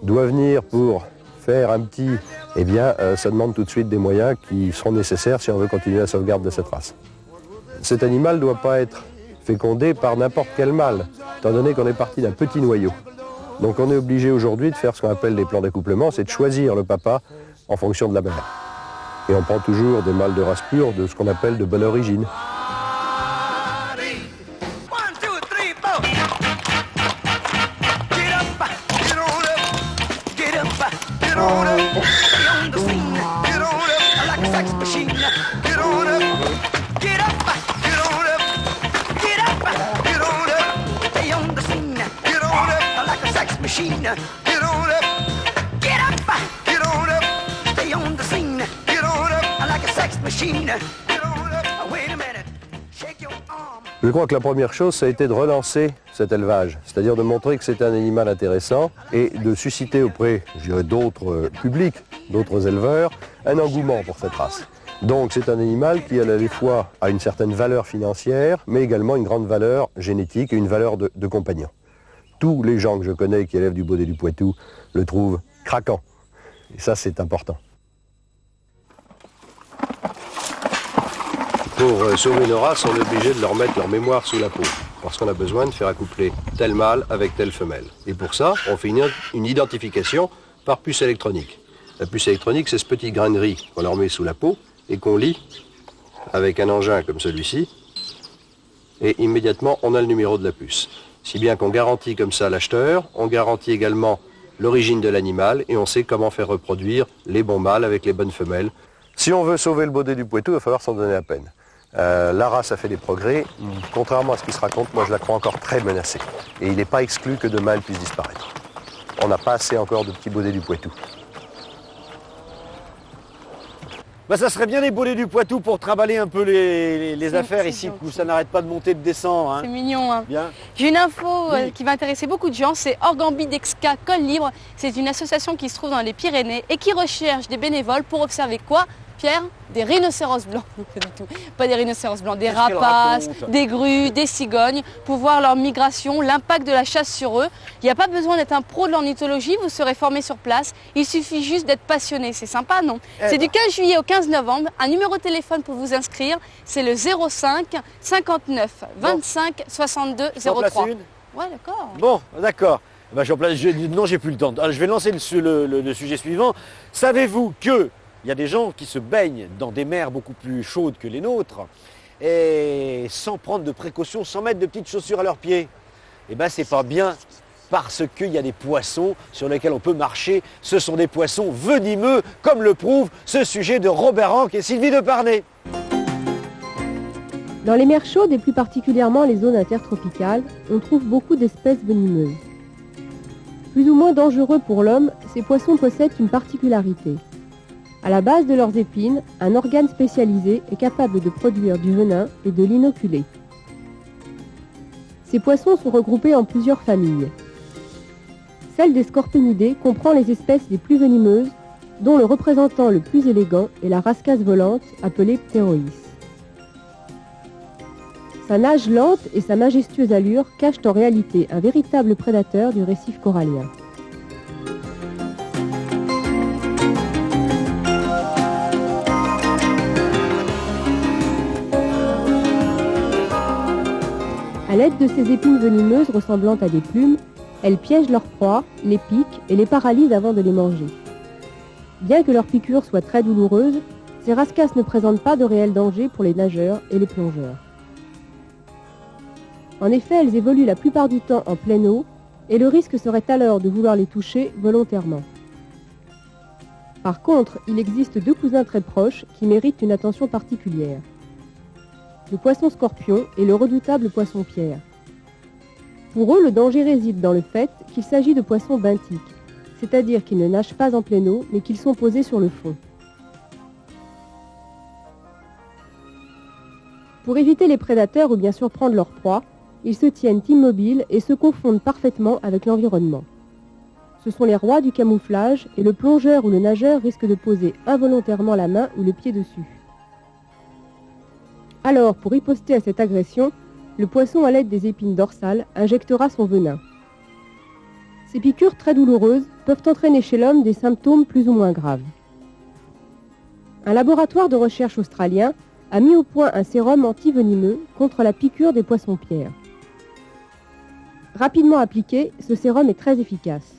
doit venir pour faire un petit, eh bien, ça demande tout de suite des moyens qui seront nécessaires si on veut continuer la sauvegarde de cette race. Cet animal ne doit pas être fécondé par n'importe quel mâle, étant donné qu'on est parti d'un petit noyau. Donc on est obligé aujourd'hui de faire ce qu'on appelle les plans d'accouplement, c'est de choisir le papa en fonction de la mère. Et on prend toujours des mâles de race pure, de ce qu'on appelle de bonne origine. Je crois que la première chose, ça a été de relancer cet élevage, c'est-à-dire de montrer que c'était un animal intéressant et de susciter auprès, je dirais, d'autres publics, d'autres éleveurs, un engouement pour cette race. Donc c'est un animal qui à la fois a une certaine valeur financière, mais également une grande valeur génétique et une valeur de compagnon. Tous les gens que je connais qui élèvent du baudet du Poitou le trouvent craquant. Et ça, c'est important. Pour sauver une race, on est obligé de leur mettre leur mémoire sous la peau, parce qu'on a besoin de faire accoupler tel mâle avec telle femelle. Et pour ça, on fait une identification par puce électronique. La puce électronique, c'est ce petit grain de riz qu'on leur met sous la peau et qu'on lie avec un engin comme celui-ci. Et immédiatement, on a le numéro de la puce. Si bien qu'on garantit comme ça l'acheteur, on garantit également l'origine de l'animal et on sait comment faire reproduire les bons mâles avec les bonnes femelles. Si on veut sauver le baudet du Poitou, il va falloir s'en donner la peine. La race a fait des progrès. Contrairement à ce qui se raconte, moi je la crois encore très menacée. Et il n'est pas exclu que demain elle puisse disparaître. On n'a pas assez encore de petits baudets du Poitou. Bah, ça serait bien les baudets du Poitou pour trimballer un peu les affaires ici, où ça n'arrête pas de monter, de descendre. Hein. C'est mignon. Hein. Bien. J'ai une info qui va intéresser beaucoup de gens, c'est Orgambidexca Col Libre. C'est une association qui se trouve dans les Pyrénées et qui recherche des bénévoles pour observer quoi, Pierre? Des rhinocéros blancs, pas du tout, pas des rhinocéros blancs, des rapaces, des grues, des cigognes, pour voir leur migration, l'impact de la chasse sur eux. Il n'y a pas besoin d'être un pro de l'ornithologie, vous serez formé sur place, il suffit juste d'être passionné, c'est sympa non? C'est du 15 juillet au 15 novembre, un numéro de téléphone pour vous inscrire, c'est le 05 59 25 62 03. Ouais, d'accord. Bon, d'accord. Bah, non, j'ai plus le temps. Alors, je vais lancer le sujet suivant. Savez-vous que il y a des gens qui se baignent dans des mers beaucoup plus chaudes que les nôtres et sans prendre de précautions, sans mettre de petites chaussures à leurs pieds? Eh bien, c'est pas bien parce qu'il y a des poissons sur lesquels on peut marcher. Ce sont des poissons venimeux, comme le prouve ce sujet de Robert Ranc et Sylvie Deparnay. Dans les mers chaudes et plus particulièrement les zones intertropicales, on trouve beaucoup d'espèces venimeuses. Plus ou moins dangereux pour l'homme, ces poissons possèdent une particularité. À la base de leurs épines, un organe spécialisé est capable de produire du venin et de l'inoculer. Ces poissons sont regroupés en plusieurs familles. Celle des scorpionidés comprend les espèces les plus venimeuses, dont le représentant le plus élégant est la rascasse volante appelée Pterois. Sa nage lente et sa majestueuse allure cachent en réalité un véritable prédateur du récif corallien. À l'aide de ces épines venimeuses ressemblant à des plumes, elles piègent leurs proies, les piquent et les paralysent avant de les manger. Bien que leur piqûre soit très douloureuse, ces rascasses ne présentent pas de réel danger pour les nageurs et les plongeurs. En effet, elles évoluent la plupart du temps en pleine eau et le risque serait alors de vouloir les toucher volontairement. Par contre, il existe deux cousins très proches qui méritent une attention particulière. Le poisson scorpion et le redoutable poisson pierre. Pour eux, le danger réside dans le fait qu'il s'agit de poissons benthiques, c'est-à-dire qu'ils ne nagent pas en pleine eau, mais qu'ils sont posés sur le fond. Pour éviter les prédateurs ou bien surprendre leur proie, ils se tiennent immobiles et se confondent parfaitement avec l'environnement. Ce sont les rois du camouflage et le plongeur ou le nageur risque de poser involontairement la main ou le pied dessus. Alors, pour riposter à cette agression, le poisson à l'aide des épines dorsales injectera son venin. Ces piqûres très douloureuses peuvent entraîner chez l'homme des symptômes plus ou moins graves. Un laboratoire de recherche australien a mis au point un sérum anti-venimeux contre la piqûre des poissons-pierres. Rapidement appliqué, ce sérum est très efficace.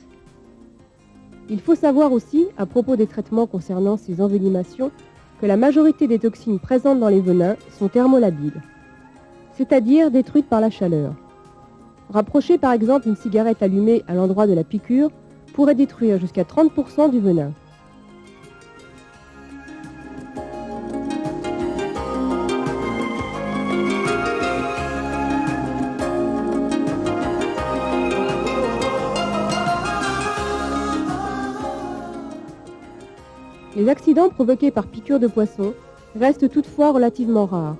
Il faut savoir aussi, à propos des traitements concernant ces envenimations, que la majorité des toxines présentes dans les venins sont thermolabiles, c'est-à-dire détruites par la chaleur. Rapprocher par exemple une cigarette allumée à l'endroit de la piqûre pourrait détruire jusqu'à 30% du venin. Les accidents provoqués par piqûres de poisson restent toutefois relativement rares.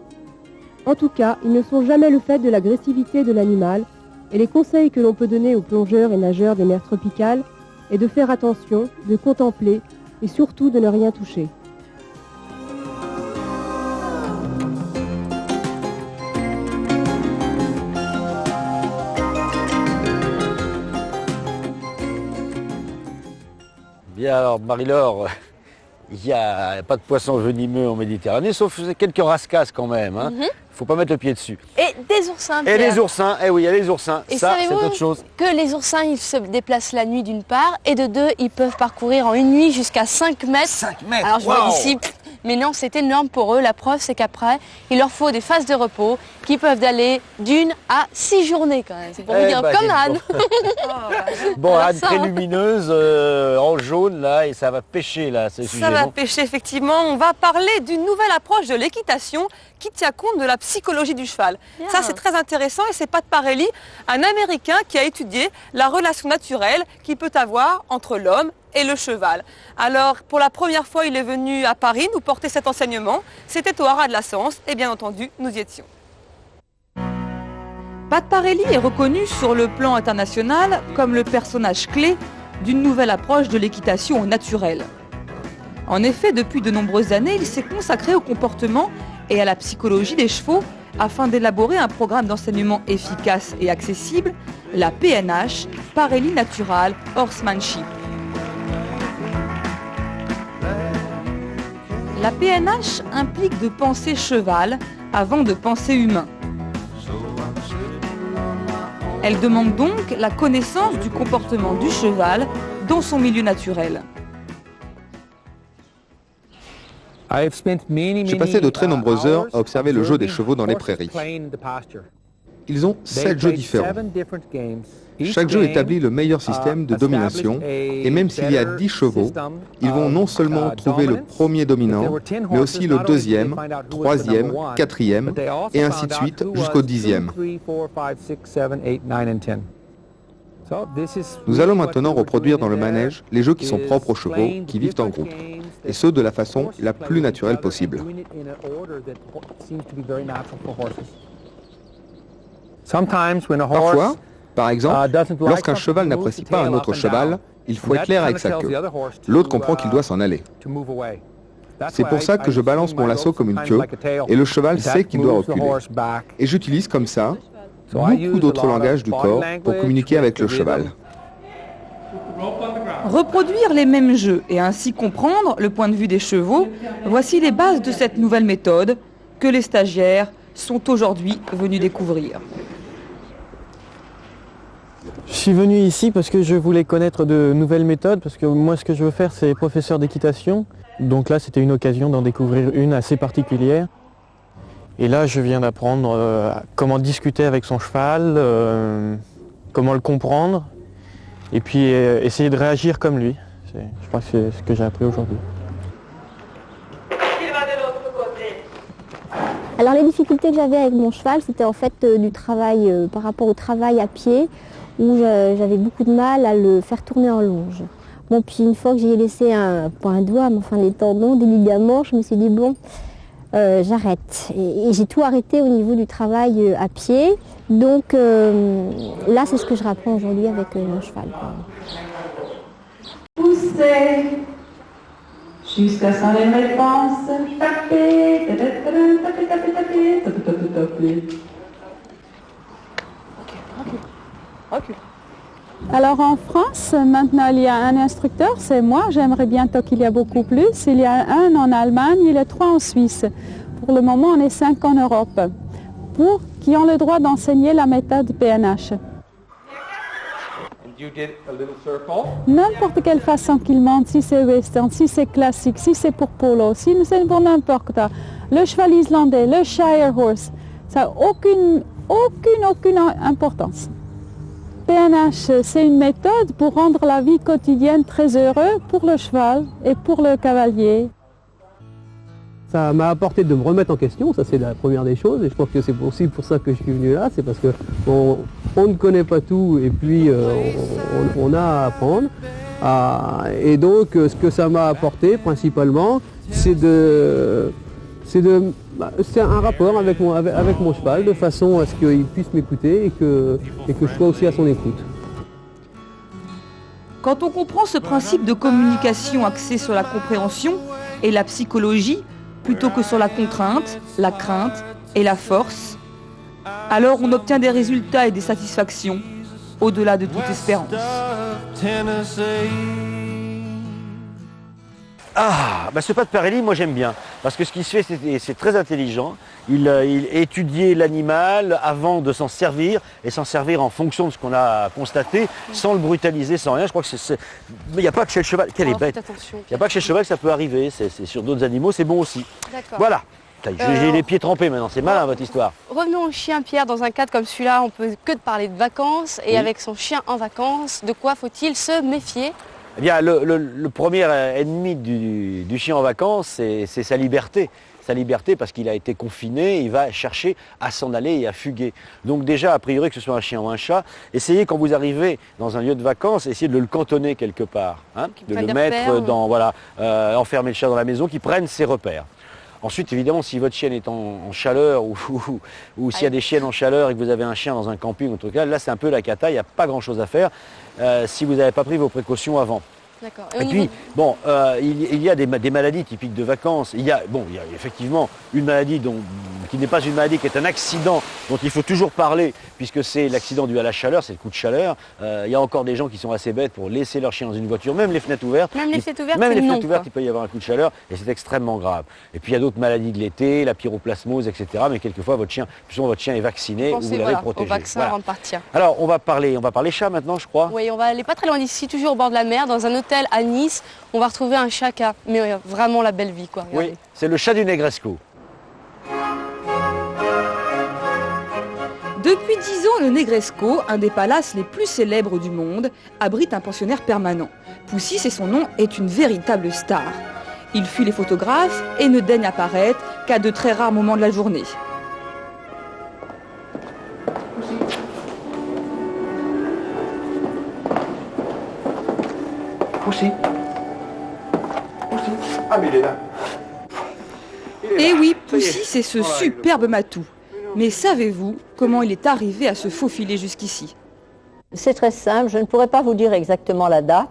En tout cas, ils ne sont jamais le fait de l'agressivité de l'animal et les conseils que l'on peut donner aux plongeurs et nageurs des mers tropicales est de faire attention, de contempler et surtout de ne rien toucher. Bien alors Marie-Laure, il n'y a pas de poissons venimeux en Méditerranée, sauf quelques rascasses quand même. Hein. Faut pas mettre le pied dessus. Et des oursins. Et les oursins, eh oui, il y a les oursins. Et ça, c'est autre chose. Que les oursins, ils se déplacent la nuit d'une part, et de deux, ils peuvent parcourir en une nuit jusqu'à 5 mètres. 5 mètres. Alors je vois d'ici, mais non, c'est énorme pour eux. La preuve, c'est qu'après, il leur faut des phases de repos qui peuvent aller d'1 à 6 journées quand même. C'est pour vous dire, comme Anne. Bon, Anne, très lumineuse, en jaune là, et ça va pêcher là, ce sujet. Ça va pêcher, effectivement. On va parler d'une nouvelle approche de l'équitation qui tient compte de la psychologie du cheval. Bien. Ça, c'est très intéressant et c'est Pat Parelli, un Américain qui a étudié la relation naturelle qu'il peut avoir entre l'homme et le cheval. Alors, pour la première fois, il est venu à Paris nous porter cet enseignement. C'était au Haras de la Sens et bien entendu, nous y étions. Pat Parelli est reconnu sur le plan international comme le personnage clé d'une nouvelle approche de l'équitation au naturel. En effet, depuis de nombreuses années, il s'est consacré au comportement et à la psychologie des chevaux afin d'élaborer un programme d'enseignement efficace et accessible, la PNH, Parelli Natural Horsemanship. La PNH implique de penser cheval avant de penser humain. Elle demande donc la connaissance du comportement du cheval dans son milieu naturel. J'ai passé de très nombreuses heures à observer le jeu des chevaux dans les prairies. Ils ont 7 jeux différents. Chaque jeu établit le meilleur système de domination, et même s'il y a 10 chevaux, ils vont non seulement trouver le premier dominant, mais aussi le deuxième, troisième, quatrième, et ainsi de suite jusqu'au 10e. Nous allons maintenant reproduire dans le manège les jeux qui sont propres aux chevaux, qui vivent en groupe, et ce de la façon la plus naturelle possible. Parfois, par exemple, lorsqu'un cheval n'apprécie pas un autre cheval, il faut être clair avec sa queue. L'autre comprend qu'il doit s'en aller. C'est pour ça que je balance mon lasso comme une queue, et le cheval sait qu'il doit reculer. Et j'utilise comme ça beaucoup d'autres langages du corps pour communiquer avec le cheval. Reproduire les mêmes jeux et ainsi comprendre le point de vue des chevaux, voici les bases de cette nouvelle méthode que les stagiaires sont aujourd'hui venus découvrir. Je suis venu ici parce que je voulais connaître de nouvelles méthodes, parce que moi ce que je veux faire c'est professeur d'équitation. Donc là c'était une occasion d'en découvrir une assez particulière. Et là je viens d'apprendre comment discuter avec son cheval, comment le comprendre, et puis essayer de réagir comme lui. Je crois que c'est ce que j'ai appris aujourd'hui. Alors les difficultés que j'avais avec mon cheval, c'était en fait du travail par rapport au travail à pied, où j'avais beaucoup de mal à le faire tourner en longe. Bon, puis une fois que j'ai laissé pas un doigt, mais enfin des tendons, des ligaments, je me suis dit bon, j'arrête. Et j'ai tout arrêté au niveau du travail à pied. Donc là, c'est ce que je reprends aujourd'hui avec mon cheval. Poussez jusqu'à ce qu'on les réponse. Tapez, tapez, tapez, tapez, tapez, tapez. Recule. Alors en France, maintenant il y a un instructeur, c'est moi. J'aimerais bientôt qu'il y ait beaucoup plus. Il y a un en Allemagne, il y a 3 en Suisse. Pour le moment, on est 5 en Europe, qui ont le droit d'enseigner la méthode PNH. N'importe quelle façon qu'il monte, si c'est western, si c'est classique, si c'est pour polo, si c'est pour n'importe quoi. Le cheval islandais, le Shire Horse, ça n'a aucune importance. PNH, c'est une méthode pour rendre la vie quotidienne très heureuse pour le cheval et pour le cavalier. Ça m'a apporté de me remettre en question, ça c'est la première des choses, et je pense que c'est aussi pour ça que je suis venu là, c'est parce qu'on ne connaît pas tout et puis on a à apprendre. Et donc ce que ça m'a apporté principalement, c'est un rapport avec mon cheval, de façon à ce qu'il puisse m'écouter et que je sois aussi à son écoute. Quand on comprend ce principe de communication axé sur la compréhension et la psychologie, plutôt que sur la contrainte, la crainte et la force, alors on obtient des résultats et des satisfactions au-delà de toute espérance. Ce pas de Parelli, moi j'aime bien, parce que ce qu'il se fait, c'est très intelligent. Il étudiait l'animal avant de s'en servir, et s'en servir en fonction de ce qu'on a constaté, sans le brutaliser, sans rien. Je crois que mais il n'y a pas que chez le cheval, quelle est bête. Il n'y a pas que chez le cheval que ça peut arriver, c'est sur d'autres animaux, c'est bon aussi. Voilà, j'ai les pieds trempés maintenant, c'est malin votre histoire. Revenons au chien, Pierre. Dans un cadre comme celui-là, on peut que de parler de vacances, et avec son chien en vacances, de quoi faut-il se méfier ? Eh bien, le premier ennemi du chien en vacances, c'est sa liberté. Sa liberté parce qu'il a été confiné, il va chercher à s'en aller et à fuguer. Donc déjà, a priori, que ce soit un chien ou un chat, essayez quand vous arrivez dans un lieu de vacances, essayez de le cantonner quelque part. De le mettre dans, enfermer le chat dans la maison, qu'il prenne ses repères. Ensuite, évidemment, si votre chienne est en chaleur ou s'il y a des chiennes en chaleur et que vous avez un chien dans un camping ou tout cas, là c'est un peu la cata, il n'y a pas grand-chose à faire si vous n'avez pas pris vos précautions avant. Et puis, il y a des maladies typiques de vacances. Il y a effectivement une maladie qui n'est pas une maladie, qui est un accident dont il faut toujours parler, puisque c'est l'accident dû à la chaleur, c'est le coup de chaleur. Il y a encore des gens qui sont assez bêtes pour laisser leur chien dans une voiture, même les fenêtres ouvertes. Même les fenêtres ouvertes, il peut y avoir un coup de chaleur, et c'est extrêmement grave. Et puis il y a d'autres maladies de l'été, la pyroplasmose, etc. Mais quelquefois, votre chien est vacciné, ou vous l'avez protégé. Au vaccin avant de partir. Alors, on va parler chat maintenant, je crois. Oui, on va aller pas très loin d'ici, toujours au bord de la mer, dans un hôtel à Nice. On va retrouver un chaka, mais vraiment la belle vie, quoi. Regardez. Oui, c'est le chat du Negresco. De Depuis 10 ans, le Negresco, un des palaces les plus célèbres du monde, abrite un pensionnaire permanent. Poussy, c'est son nom, est une véritable star. Il fuit les photographes et ne daigne apparaître qu'à de très rares moments de la journée. Poussy. Poussy. Ah, mais il est là. Et oui, Poussy, c'est ce superbe matou. Mais savez-vous comment il est arrivé à se faufiler jusqu'ici? C'est très simple, je ne pourrais pas vous dire exactement la date,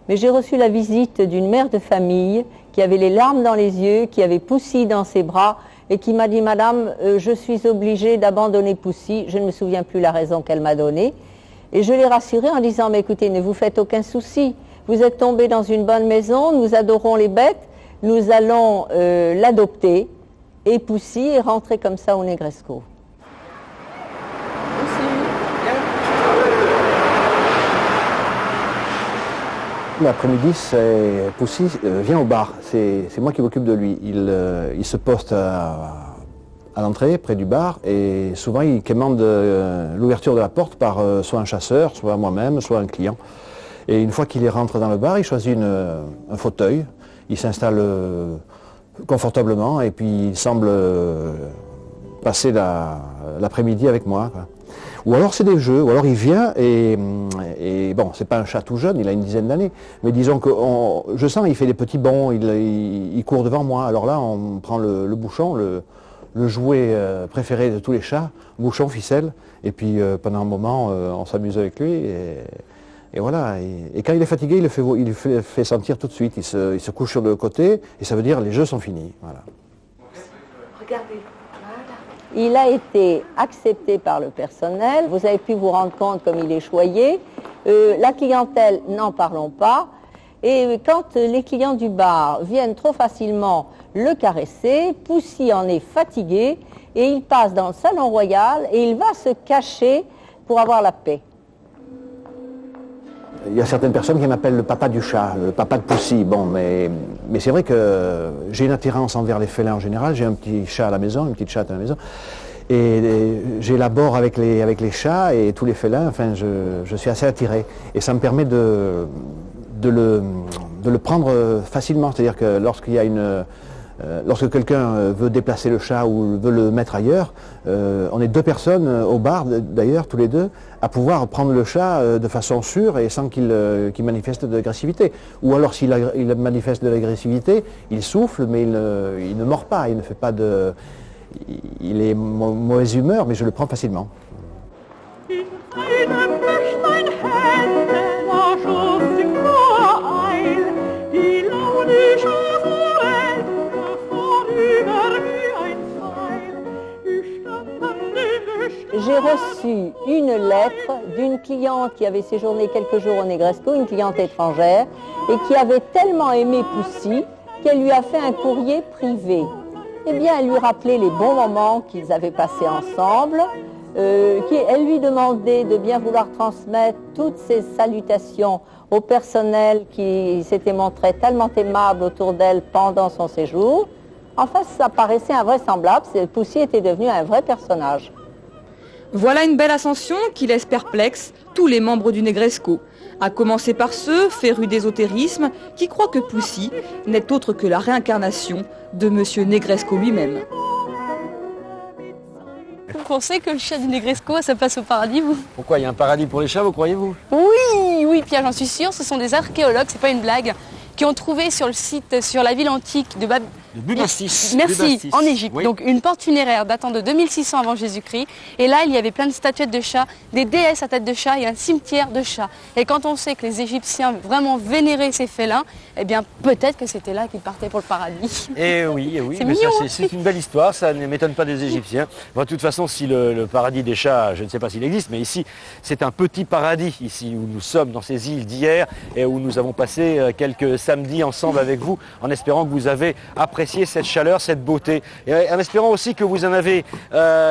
mais j'ai reçu la visite d'une mère de famille qui avait les larmes dans les yeux, qui avait Poussy dans ses bras et qui m'a dit « Madame, je suis obligée d'abandonner Poussy ». Je ne me souviens plus la raison qu'elle m'a donnée. Et je l'ai rassurée en disant « Mais écoutez, ne vous faites aucun souci. Vous êtes tombé dans une bonne maison, nous adorons les bêtes, nous allons l'adopter ». Et Poussy est rentré comme ça au Negresco. L'après-midi, Poussy vient au bar. C'est moi qui m'occupe de lui. Il se poste à l'entrée, près du bar, et souvent il commande l'ouverture de la porte par soit un chasseur, soit moi-même, soit un client. Et une fois qu'il rentre dans le bar, il choisit un fauteuil, il s'installe confortablement et puis il semble passer l'après-midi avec moi, quoi. Ou alors c'est des jeux, ou alors il vient et bon, c'est pas un chat tout jeune, il a une dizaine d'années, mais disons que je sens il fait des petits bonds, il court devant moi. Alors là on prend le bouchon, le jouet préféré de tous les chats, bouchon, ficelle, et puis pendant un moment on s'amuse avec lui et voilà. Et quand il est fatigué, il le fait sentir tout de suite, il se couche sur le côté et ça veut dire les jeux sont finis. Voilà. Regardez. Il a été accepté par le personnel, vous avez pu vous rendre compte comme il est choyé. La clientèle, n'en parlons pas. Et quand les clients du bar viennent trop facilement le caresser, Poussy en est fatigué et il passe dans le salon royal et il va se cacher pour avoir la paix. Il y a certaines personnes qui m'appellent le papa du chat, le papa de Poussy. Bon, mais c'est vrai que j'ai une attirance envers les félins en général. J'ai un petit chat à la maison, une petite chatte à la maison. Et j'élabore avec les chats et tous les félins. Enfin, je suis assez attiré. Et ça me permet de le prendre facilement. C'est-à-dire que lorsqu'il y a lorsque quelqu'un veut déplacer le chat ou veut le mettre ailleurs, on est deux personnes au bar, d'ailleurs, tous les deux, à pouvoir prendre le chat de façon sûre et sans qu'il manifeste de l'agressivité. Ou alors s'il manifeste de l'agressivité, il souffle, mais il ne mord pas, il ne fait pas de... Il est mauvaise humeur, mais je le prends facilement. J'ai reçu une lettre d'une cliente qui avait séjourné quelques jours au Negresco, une cliente étrangère, et qui avait tellement aimé Poussy qu'elle lui a fait un courrier privé. Eh bien, elle lui rappelait les bons moments qu'ils avaient passés ensemble. Elle lui demandait de bien vouloir transmettre toutes ses salutations au personnel qui s'était montré tellement aimable autour d'elle pendant son séjour. Enfin, ça paraissait invraisemblable. Poussy était devenu un vrai personnage. Voilà une belle ascension qui laisse perplexe tous les membres du Negresco, à commencer par ceux, férus d'ésotérisme, qui croient que Poussy n'est autre que la réincarnation de Monsieur Negresco lui-même. Vous pensez que le chat du Negresco, ça passe au paradis, vous? Pourquoi? Il y a un paradis pour les chats, vous croyez-vous? Oui, Pierre, j'en suis sûre. Ce sont des archéologues, c'est pas une blague, qui ont trouvé sur le site, sur la ville antique de Bubastis. Merci, en Égypte. Oui. Donc une porte funéraire datant de 2600 avant Jésus-Christ. Et là, il y avait plein de statuettes de chats, des déesses à tête de chat et un cimetière de chats. Et quand on sait que les Égyptiens vraiment vénéraient ces félins, eh bien peut-être que c'était là qu'ils partaient pour le paradis. Et oui, c'est mignon. C'est une belle histoire, ça ne m'étonne pas des Égyptiens. Bon, de toute façon, si le paradis des chats, je ne sais pas s'il existe, mais ici, c'est un petit paradis, ici où nous sommes, dans ces îles d'hier, et où nous avons passé quelques samedis ensemble avec vous, en espérant que vous avez apprécié apprécier cette chaleur, cette beauté. Et en espérant aussi que vous en avez,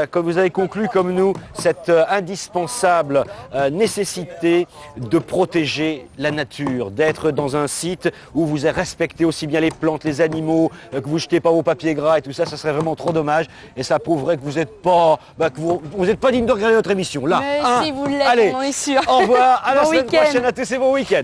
comme vous avez conclu comme nous, cette indispensable nécessité de protéger la nature, d'être dans un site où vous respectez aussi bien les plantes, les animaux, que vous ne jetez pas vos papiers gras et tout ça, ça serait vraiment trop dommage. Et ça prouverait que vous n'êtes pas, vous n'êtes pas digne de regarder notre émission. Là, mais si vous l'êtes, allez, on en est sûr. Au revoir, à la bon semaine prochaine à tous et bon week-end.